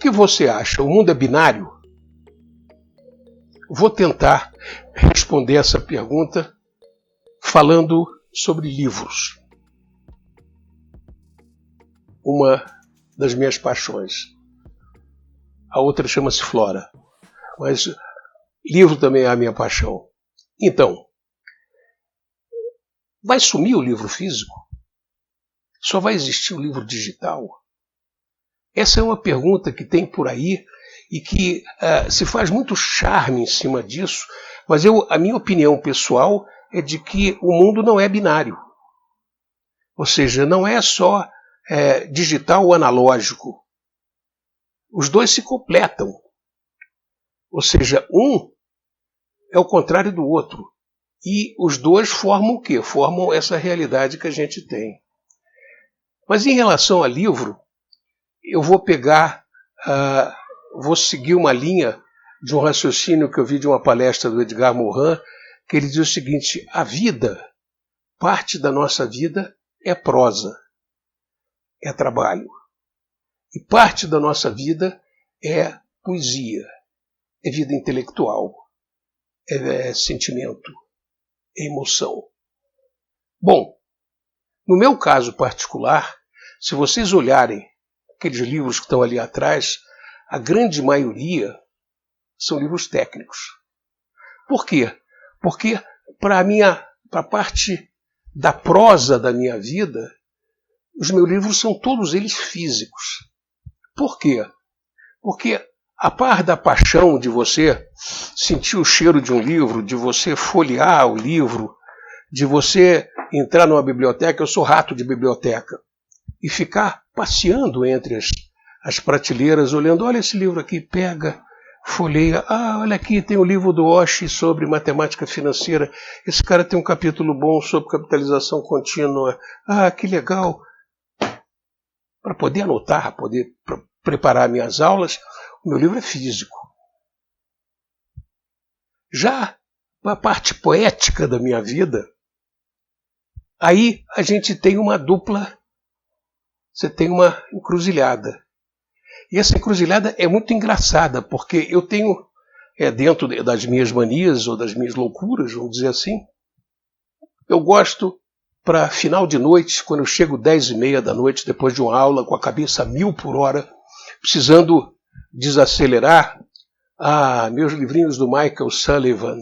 que você acha? O mundo é binário? Vou tentar responder essa pergunta falando sobre livros. Uma das minhas paixões. A outra chama-se Flora. Mas livro também é a minha paixão. Então, vai sumir o livro físico? Só vai existir o livro digital? Essa é uma pergunta que tem por aí e que se faz muito charme em cima disso, mas a minha opinião pessoal é de que o mundo não é binário. Ou seja, não é só digital ou analógico. Os dois se completam. Ou seja, um é o contrário do outro. E os dois formam o quê? Formam essa realidade que a gente tem. Mas em relação a livro, eu vou vou seguir uma linha de um raciocínio que eu vi de uma palestra do Edgar Morin, que ele diz o seguinte: a vida, parte da nossa vida é prosa, é trabalho. E parte da nossa vida é poesia, é vida intelectual, é sentimento, é emoção. Bom, no meu caso particular, se vocês olharem aqueles livros que estão ali atrás, a grande maioria são livros técnicos. Por quê? Porque para a parte da prosa da minha vida, os meus livros são todos eles físicos. Por quê? Porque a par da paixão de você sentir o cheiro de um livro, de você folhear o livro, de você entrar numa biblioteca, eu sou rato de biblioteca, e ficar passeando entre as prateleiras, olhando, olha esse livro aqui, pega, folheia, olha aqui, tem o livro do Oshii sobre matemática financeira, esse cara tem um capítulo bom sobre capitalização contínua, que legal. Para poder anotar, poder preparar minhas aulas, o meu livro é físico. Já a parte poética da minha vida, aí a gente tem uma dupla, você tem uma encruzilhada. E essa encruzilhada é muito engraçada, porque eu tenho, dentro das minhas manias ou das minhas loucuras, vamos dizer assim, eu gosto para final de noite, quando eu chego 10h30 da noite, depois de uma aula, com a cabeça a 1000 por hora, precisando desacelerar, meus livrinhos do Michael Sullivan,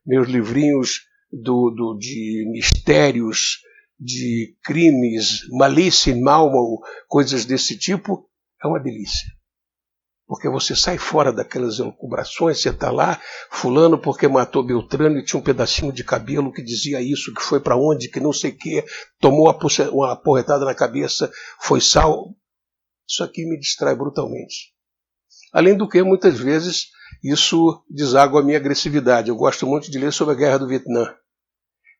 meus livrinhos de mistérios, de crimes, malícia in malmo, coisas desse tipo, é uma delícia. Porque você sai fora daquelas elucubrações, você está lá, fulano porque matou Beltrano e tinha um pedacinho de cabelo que dizia isso, que foi para onde, que não sei o quê, tomou uma porretada na cabeça, foi salvo. Isso aqui me distrai brutalmente. Além do que, muitas vezes, isso deságua a minha agressividade. Eu gosto muito de ler sobre a Guerra do Vietnã.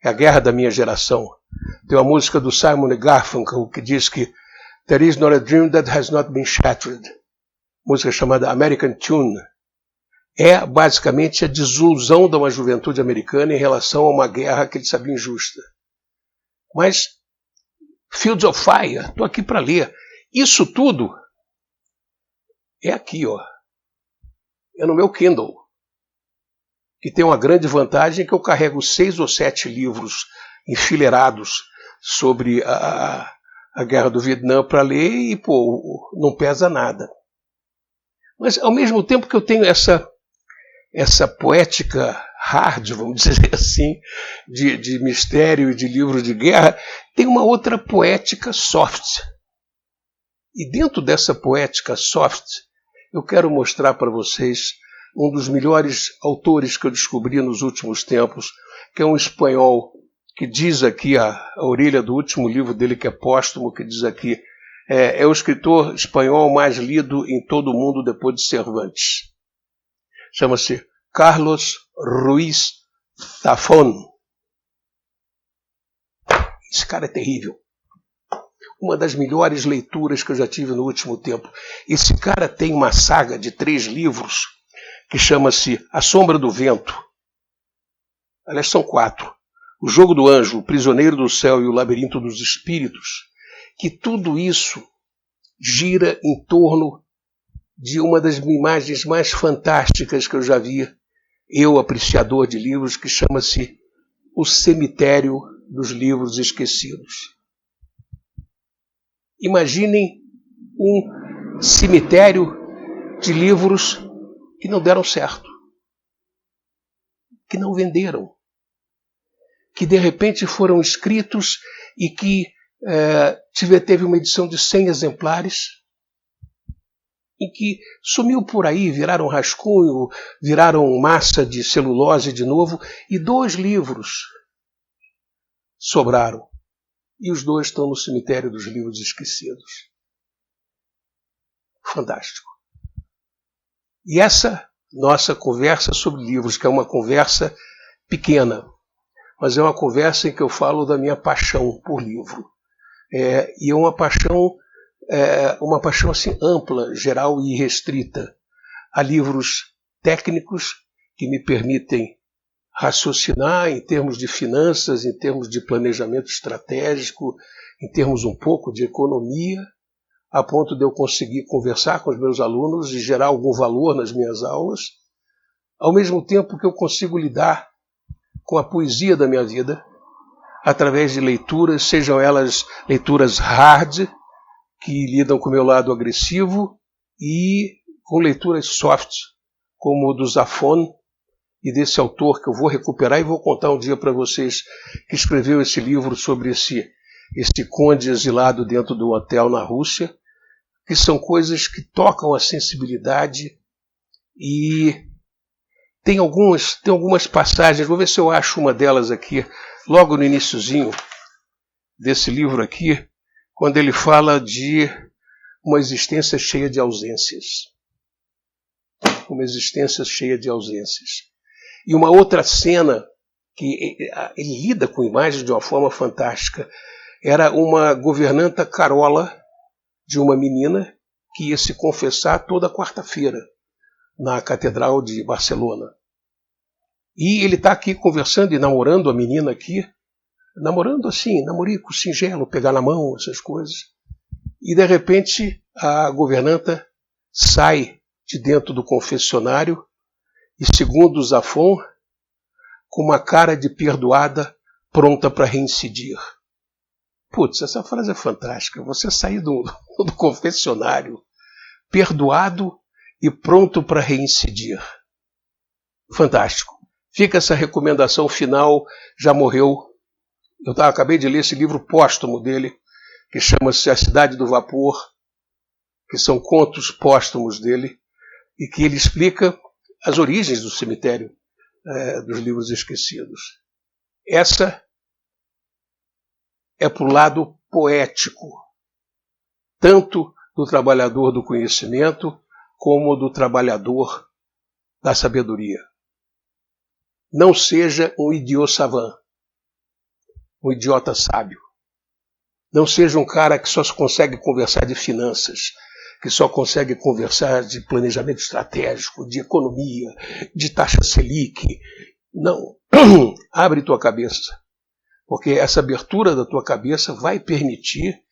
É a guerra da minha geração. Tem uma música do Simon Garfunkel que diz que "There is not a dream that has not been shattered." Música chamada American Tune. É basicamente a desilusão de uma juventude americana em relação a uma guerra que ele sabia injusta. Mas Fields of Fire, estou aqui para ler. Isso tudo é aqui, é no meu Kindle, que tem uma grande vantagem que eu carrego 6 ou 7 livros enfileirados sobre a Guerra do Vietnã para ler e, não pesa nada. Mas, ao mesmo tempo que eu tenho essa poética hard, vamos dizer assim, de mistério e de livros de guerra, tem uma outra poética soft. E dentro dessa poética soft, eu quero mostrar para vocês um dos melhores autores que eu descobri nos últimos tempos, que é um espanhol que diz aqui, a orelha do último livro dele, que é póstumo, que diz aqui, é o escritor espanhol mais lido em todo o mundo depois de Cervantes. Chama-se Carlos Ruiz Zafón. Esse cara é terrível. Uma das melhores leituras que eu já tive no último tempo. Esse cara tem uma saga de 3 livros que chama-se A Sombra do Vento. Aliás, são 4. O Jogo do Anjo, O Prisioneiro do Céu e O Labirinto dos Espíritos. Que tudo isso gira em torno de uma das imagens mais fantásticas que eu já vi, eu, apreciador de livros, que chama-se O Cemitério dos Livros Esquecidos. Imaginem um cemitério de livros que não deram certo, que não venderam, que de repente foram escritos e que teve uma edição de 100 exemplares, em que sumiu por aí, viraram rascunho, viraram massa de celulose de novo, e 2 livros sobraram. E os 2 estão no cemitério dos livros esquecidos. Fantástico. E essa nossa conversa sobre livros, que é uma conversa pequena, mas é uma conversa em que eu falo da minha paixão por livro. E é uma paixão assim, ampla, geral e restrita. Há livros técnicos que me permitem raciocinar em termos de finanças, em termos de planejamento estratégico, em termos um pouco de economia, a ponto de eu conseguir conversar com os meus alunos e gerar algum valor nas minhas aulas, ao mesmo tempo que eu consigo lidar com a poesia da minha vida, através de leituras, sejam elas leituras hard, que lidam com o meu lado agressivo, e com leituras soft, como o do Zafón, e desse autor que eu vou recuperar e vou contar um dia para vocês, que escreveu esse livro sobre esse conde exilado dentro do hotel na Rússia, que são coisas que tocam a sensibilidade. E tem algumas passagens, vou ver se eu acho uma delas aqui, logo no iniciozinho desse livro aqui, quando ele fala de uma existência cheia de ausências. Uma existência cheia de ausências. E uma outra cena que ele lida com imagens de uma forma fantástica, era uma governanta carola de uma menina que ia se confessar toda quarta-feira na Catedral de Barcelona. E ele está aqui conversando e namorando a menina aqui, namorando assim, namorico, singelo, pegar na mão, essas coisas. E de repente a governanta sai de dentro do confessionário e, segundo o Zafón, com uma cara de perdoada, pronta para reincidir. Putz, essa frase é fantástica. Você sair do confessionário perdoado e pronto para reincidir. Fantástico. Fica essa recomendação final, já morreu. Eu acabei de ler esse livro póstumo dele, que chama-se A Cidade do Vapor, que são contos póstumos dele, e que ele explica as origens do cemitério dos livros esquecidos. Essa é para o lado poético, tanto do trabalhador do conhecimento como do trabalhador da sabedoria. Não seja um idiot savant, um idiota sábio. Não seja um cara que só consegue conversar de finanças, que só consegue conversar de planejamento estratégico, de economia, de taxa Selic. Não. Abre tua cabeça. Porque essa abertura da tua cabeça vai permitir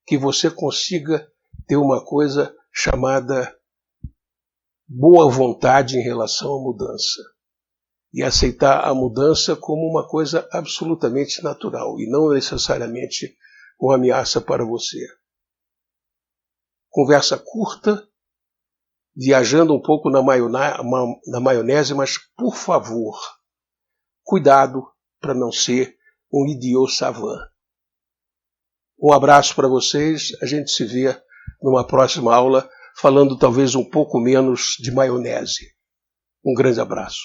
que você consiga ter uma coisa chamada boa vontade em relação à mudança. E aceitar a mudança como uma coisa absolutamente natural e não necessariamente uma ameaça para você. Conversa curta, viajando um pouco na maionese, mas, por favor, cuidado para não ser um idiot savant. Um abraço para vocês, a gente se vê numa próxima aula, falando talvez um pouco menos de maionese. Um grande abraço.